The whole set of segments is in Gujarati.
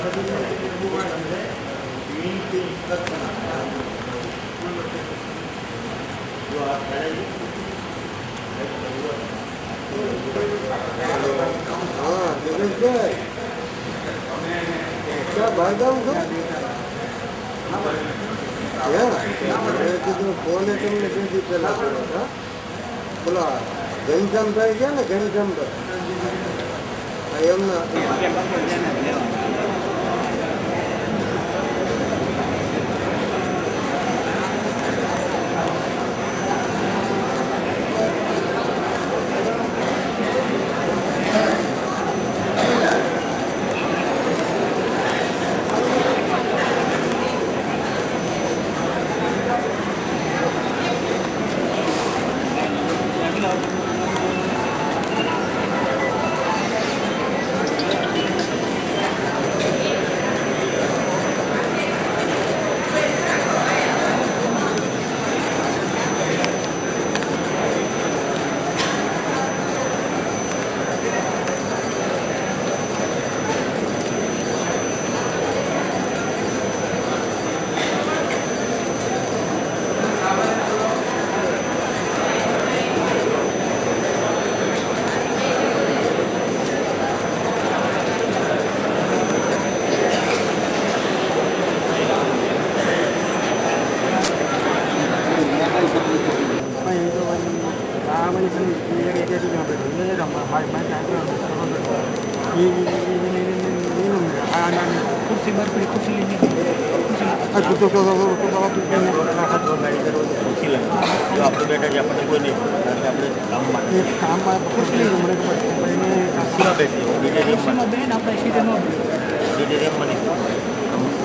क्या भागम तो या तो फोन है तुमने कैसे चला था बोला घनश्याम भाई क्या ना घनश्याम भाई एम ना આપણું બેટા જે આપણને કોઈ નહીં આપણે કામમાં બીજે રેમમાં નહીં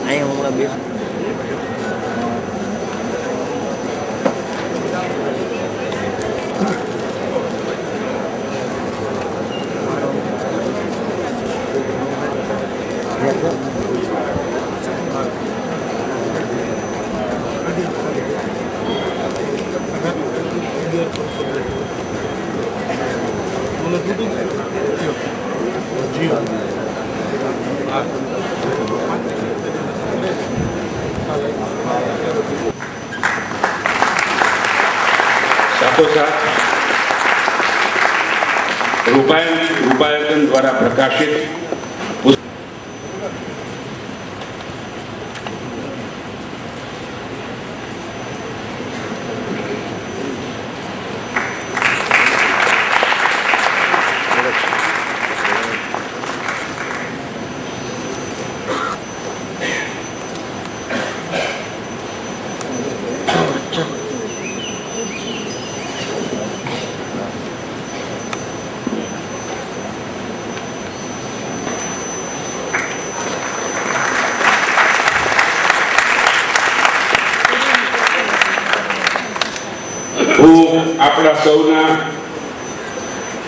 અહીંયા હમણાં બેસ સાથોસાથ રૂપાયણ દ્વારા પ્રકાશિત આપણા સૌના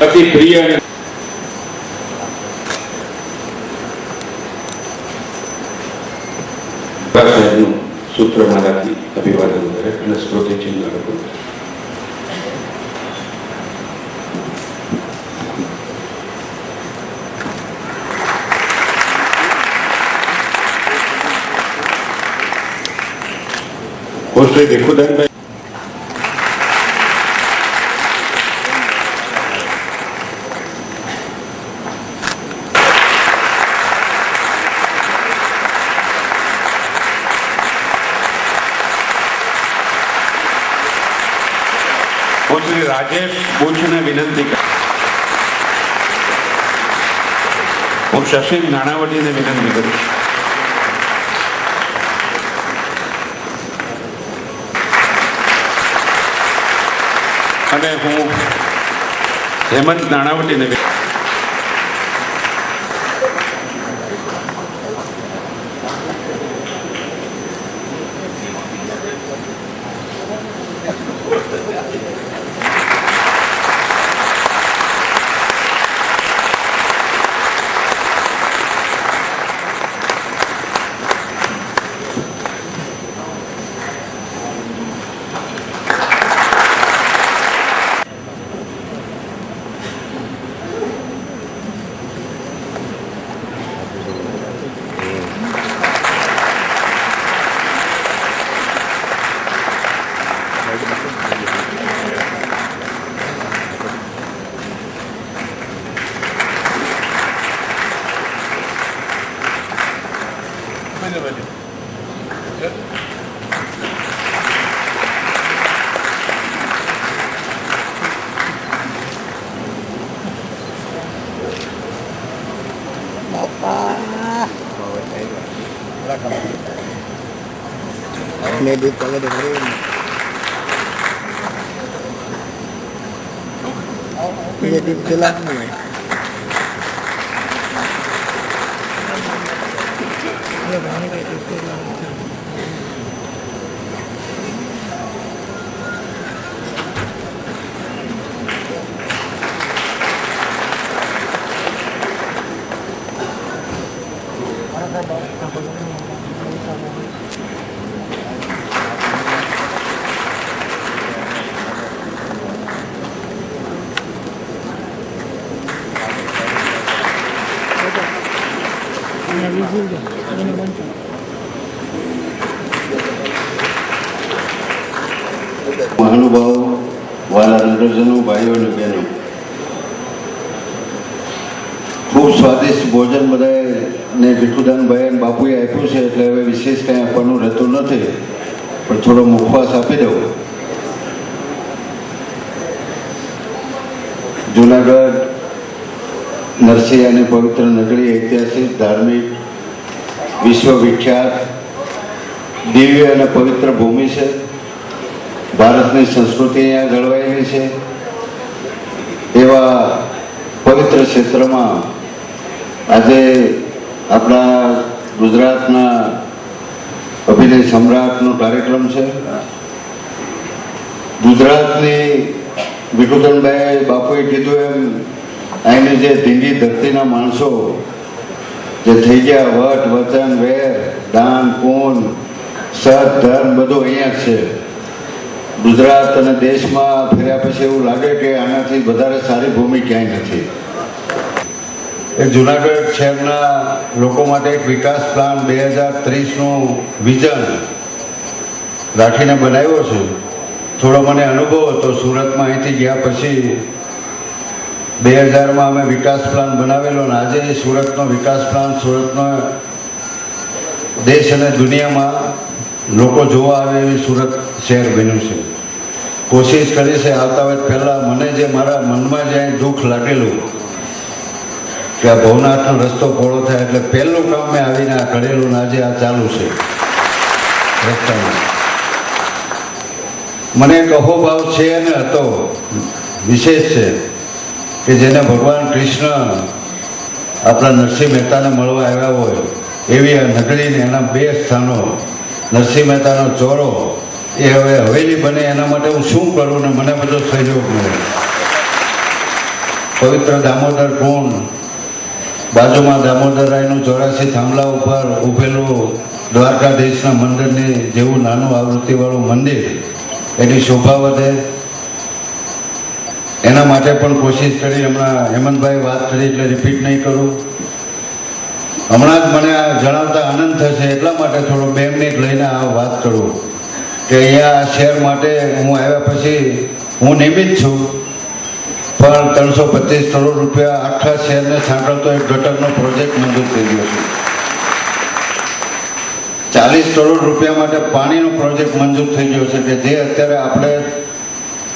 અતિ પ્રિય અને સૂત્ર મારાથી અભિવાદન કરે અને સ્મૃતિ ચિહ્ન અર્પણ કરે. શ્રી ભીખુદાનભાઈ શ્રી રાજેશ બુચને વિનંતી કરું. હું શશી નાણાવટીને વિનંતી કરું. અને હું હેમંત નાણાવટીને લેડીઝ પગડે લેડીઝ પેલા નહીં મહાનુભાવો, વાલા નગરજનો, ભાઈઓ અને બહેનો, ખૂબ સ્વાદિષ્ટ ભોજન બધાને ભીખુદાનભાઈ અને બાપુએ આપ્યું છે, એટલે હવે વિશેષ કંઈ આપવાનું રહેતું નથી, પણ થોડો મુખવાસ આપી દઉં. જુનાગઢ નરસિંહ અને પવિત્ર નગરી, ઐતિહાસિક, ધાર્મિક, વિશ્વવિખ્યાત, દિવ્ય અને પવિત્ર ભૂમિ છે. ભારતની સંસ્કૃતિ અહીંયા જળવાયેલી છે. એવા પવિત્ર ક્ષેત્રમાં આજે આપણા ગુજરાતના અભિનય સમ્રાટનો કાર્યક્રમ છે. ગુજરાતની ભીખુદાનભાઈ બાપુએ કીધું એમ અહીંની જે ધીંગી ધરતીના માણસો જે થઈ ગયા, વટ વચન વેર દાન પૂન સત ધર્મ બધું અહીંયા જ છે. ગુજરાત અને દેશમાં ફર્યા પછી એવું લાગે કે આનાથી વધારે સારી ભૂમિ ક્યાંય નથી. એ જુનાગઢ શહેરના લોકો માટે એક વિકાસ પ્લાન 2030નું વિઝન રાખીને બનાવ્યો છે. થોડો મને અનુભવ હતો સુરતમાં. અહીંથી ગયા પછી 2000માં અમે વિકાસ પ્લાન બનાવેલો અને આજે સુરતનો વિકાસ પ્લાન સુરતનો દેશ અને દુનિયામાં લોકો જોવા આવે એવી સુરત શહેર બન્યું છે. કોશિશ કરી છે આવતા વર્ષ પહેલાં મને જે મારા મનમાં જ્યાં દુઃખ લાગેલું કે આ ભવનાથનો રસ્તો પહોળો થાય એટલે પહેલું કામ મેં આવીને આ કરેલું. આજે આ ચાલુ છે રસ્તામાં. મને એક અહોભાવ છે અને હતો વિશેષ છે કે જેને ભગવાન કૃષ્ણ આપણા નરસિંહ મહેતાને મળવા આવ્યા હોય એવી આ નગરીને એના 2 સ્થાનો, નરસિંહ મહેતાનો ચોરો એ હવે હવેલી બને એના માટે હું શું કરું ને મને બધો સહયોગ મળે. પવિત્ર દામોદર કુંડ, બાજુમાં દામોદરાયનું 84 થાંભલા ઉપર ઊભેલું દ્વારકાધીશના મંદિરની જેવું નાનું આવૃત્તિવાળું મંદિર, એની શોભા વધે એના માટે પણ કોશિશ કરી. હમણાં હેમંતભાઈ વાત કરી એટલે રિપીટ નહીં કરું. હમણાં જ મને આ જણાવતા આનંદ થશે એટલા માટે થોડો 2 મિનિટ લઈને આ વાત કરું કે અહીંયા આ શહેર માટે હું આવ્યા પછી હું નિમિત્ત છું, પણ 325 કરોડ રૂપિયા આખા શહેરને સાંકળતો એક ગટરનો પ્રોજેક્ટ મંજૂર થઈ ગયો છે. 40 કરોડ રૂપિયા માટે પાણીનો પ્રોજેક્ટ મંજૂર થઈ ગયો છે કે જે અત્યારે આપણે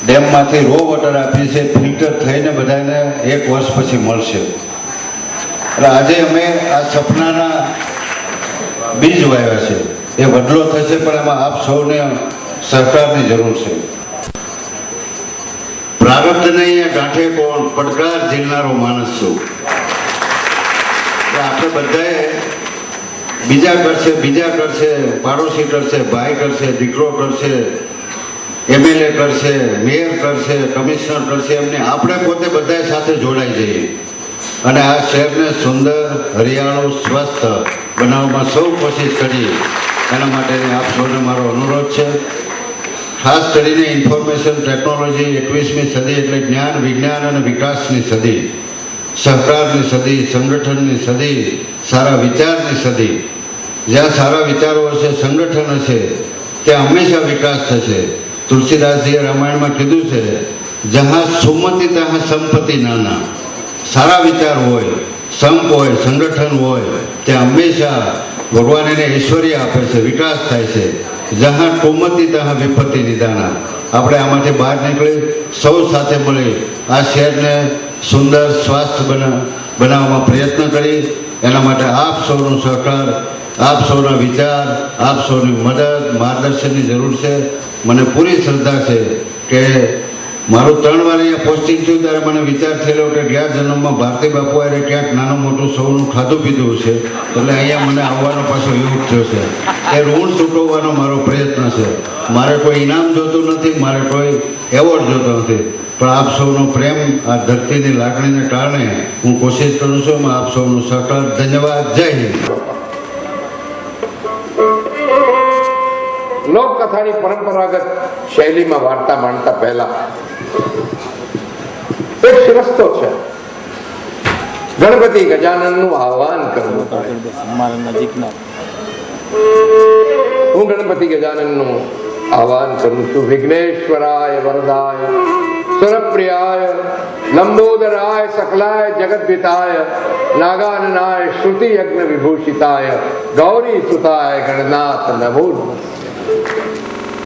ડેમમાંથી રો વોટર આપીએ છીએ, ફિલ્ટર થઈને બધાને 1 વર્ષ પછી મળશે. એટલે આજે અમે આ સપનાના બીજ વાવ્યા છે. એ વડલો થશે પણ એમાં આપ સૌને સહકારની જરૂર છે. પ્રારબ્ધને ગાંઠે કોણ, પડકાર ઝીલનારો માણસ છું. આપણે બધાએ બીજા કરશે, પાડોશી કરશે, ભાઈ કરશે, દીકરો કરશે, MLA કરશે, મેયર કરશે, કમિશનર કરશે, એમને આપણે પોતે બધા સાથે જોડાઈ જઈએ અને આ શહેરને સુંદર, હરિયાળું, સ્વસ્થ બનાવવામાં સૌ કોશિશ કરીએ. એના માટે આપ સૌને મારો અનુરોધ છે. ખાસ કરીને ઇન્ફોર્મેશન ટેકનોલોજી 21મી સદી એટલે જ્ઞાન, વિજ્ઞાન અને વિકાસની સદી, સહકારની સદી, સંગઠનની સદી, સારા વિચારની સદી. જ્યાં સારા વિચારો હશે, સંગઠન હશે, ત્યાં હંમેશા વિકાસ થશે. તુલસીદાસજીએ રામાયણમાં કીધું છે, જहाँ સુમતિ તहाँ સંપત્તિ નાના. સારા વિચાર હોય, સંપ હોય, સંગઠન હોય, ત્યાં હંમેશા ભગવાન એને ઐશ્વર્ય આપે છે, વિકાસ થાય છે. જहाँ કુમતિ તहाँ વિપત્તિ નિદાના. આપણે આમાંથી બહાર નીકળી સૌ સાથે મળી આ શહેરને સુંદર, સ્વાસ્થ્ય બનાવવામાં પ્રયત્ન કરી. એના માટે આપ સૌનો સહકાર આપ સૌના વિચાર, આપ સૌની મદદ, માર્ગદર્શનની જરૂર છે. મને પૂરી શ્રદ્ધા છે કે મારું 3 વાર અહીંયા પોસ્ટિંગ થયું ત્યારે મને વિચાર થયેલો કે ગયા જન્મમાં ભારતી બાપુ આરે ક્યાંક નાનું મોટું સૌનું ખાધું પીધું છે, એટલે અહીંયા મને આવવાનો પાછો યોગ થયો છે. એ ઋણ ચૂકવવાનો મારો પ્રયત્ન છે. મારે કોઈ ઇનામ જોતું નથી, મારે કોઈ એવોર્ડ જોતો નથી, પણ આપ સૌનો પ્રેમ, આ ધરતીની લાગણીને કારણે હું કોશિશ કરું છું. આપ સૌનું સહકાર. ધન્યવાદ. જય હિન્દ. લોકકથાની પરંપરાગત શૈલીમાં વાર્તા માંડતા પહેલા એક રસ્તો છે. ગણપતિ ગજાનનનું આહ્વાન કરવું. મારા નજીકના હું ગણપતિ ગજાનનનું આહ્વાન કરું છું. વિઘ્નેશ્વરાય વરદાય સુરપ્રિયાય લંબોદરાય સકલાય જગદ્વિતાય નાગાનનાય શ્રુતિ યજ્ઞ વિભૂષિતાય ગૌરી સુતાય ગણનાથ નમો નમઃ.